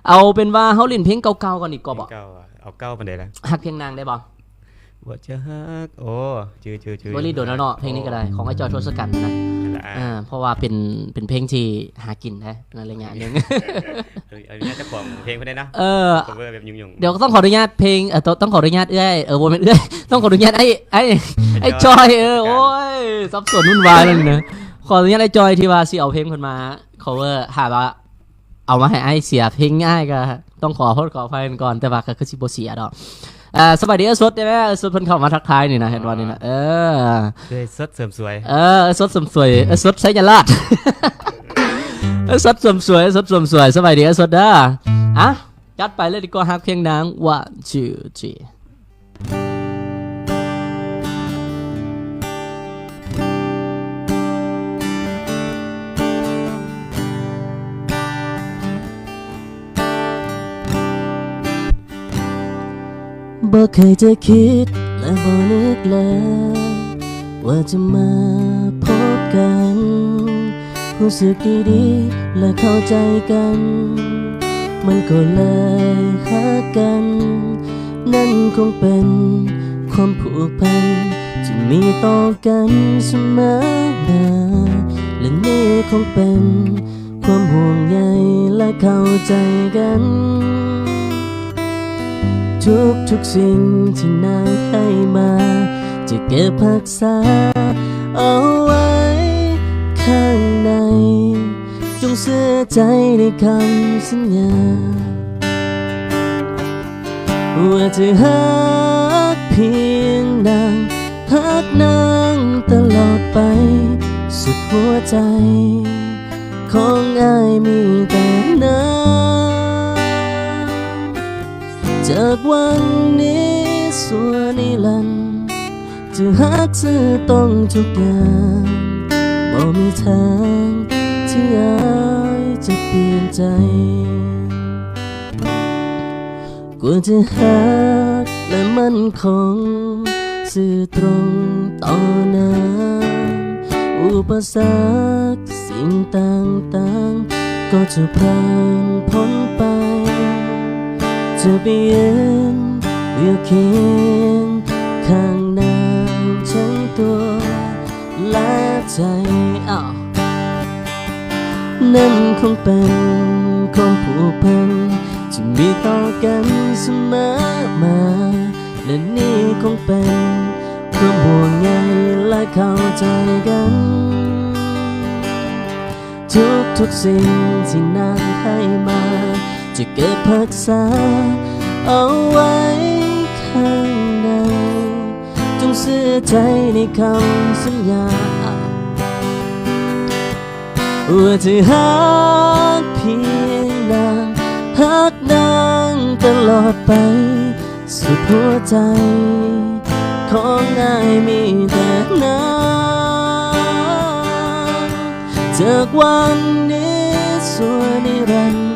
เอาเป็นว่าเฮาเล่นเพลงเก่าๆก่อนอีกก็บ่เก่าเอาเก่าปานใดล่ะฮักเพียงนางได้บ่บ่จะฮักโอ้ชื่อบ่รีโดนแล้วเนาะเพลงนี้ก็ได้ของไอ้จอยทศกัณฐ์นะเพราะว่าเป็นเพลงที่หากินแท้นั่นอะไรเงี้ยนึงเอาเนี่ยเจ้าของเพลงเพิ่นได้เนาะcover แบบยุ่งๆเดี๋ยวต้องขออนุญาตเพลงต้องขออนุญาตบ่แม่นต้องขออนุญาตไอ้จอยโอ้ยสับสนวุ่นวายแล้วนี่นะขออนุญาตไอ้จอยที่ว่าสิเอาเพลงเพิ่นมา cover หาว่าเอามาให้ไอ้เสียเพลงง่ายก็ต้องขอโทษขออภัยก่อนแต่ว่าก็คือสิบ่เสียดอกสวัสดีสดได้ไหมสดเพิ่นเข้ามาทักทายนี่นะเห็นว่านี่นะด้วยสดเสริมสวยสดเสริมสวยสดใช้ยาลาดสดเสริมสวยสดเสริมสวยสวัสดีสดเด้อจัดไปเลยดีกว่าฮักเพียงนาง1 2 3บ่เคยจะคิดและบ่นึกเลยว่าจะมาพบกันรู้สึกดีๆและเข้าใจกันมันก็เลยฮักกันนั่นคงเป็นความผูกพันที่มีต่อกันเสมอมาและนี่คงเป็นความห่วงใยและเข้าใจกันทุกสิ่งที่นางให้มาจะเก็บรักษาเอาไว้ข้างในจงเชื่อใจในคำสัญญาว่าจะฮักเพียงนางฮักนางตลอดไปสุดหัวใจของอ้ายมีแต่นางจากวันนี้ส่วนนิรันดร์จะฮักซื่อตรงทุกอย่างบ่มีทางที่อ้ายจะเปลี่ยนใจกว่าจะฮักและมั่นคงซื่อตรงต่อหน้าอุปสรรคสิ่งต่างๆก็จะผ่านพ้นไปจะเปลี่ยนอยู่เคียงข้างนางทั้งตัวและใจนั่นคงเป็นความผูกพันที่มีต่อกันเสมอมาและนี่คงเป็นความห่วงใยและเข้าใจกันทุกสิ่งที่นางให้มาจะเก็บรักษาเอาไว้ข้างในจงเชื่อใจในคำสัญญาว่าจะฮักเพียงนางฮักนางตลอดไปสุดหัวใจของนายมีแต่นางจากวันนี้ส่วนนิรันดร์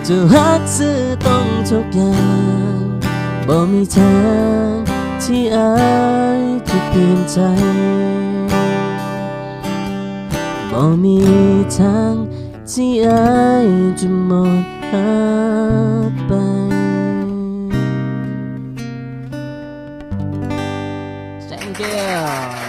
จะฮักซื่อต้องทุกอย่างบ่มีทางที่อ้ายจะเปลี่ยนใจบ่มีทางที่อ้ายจะหมดหักไปThank you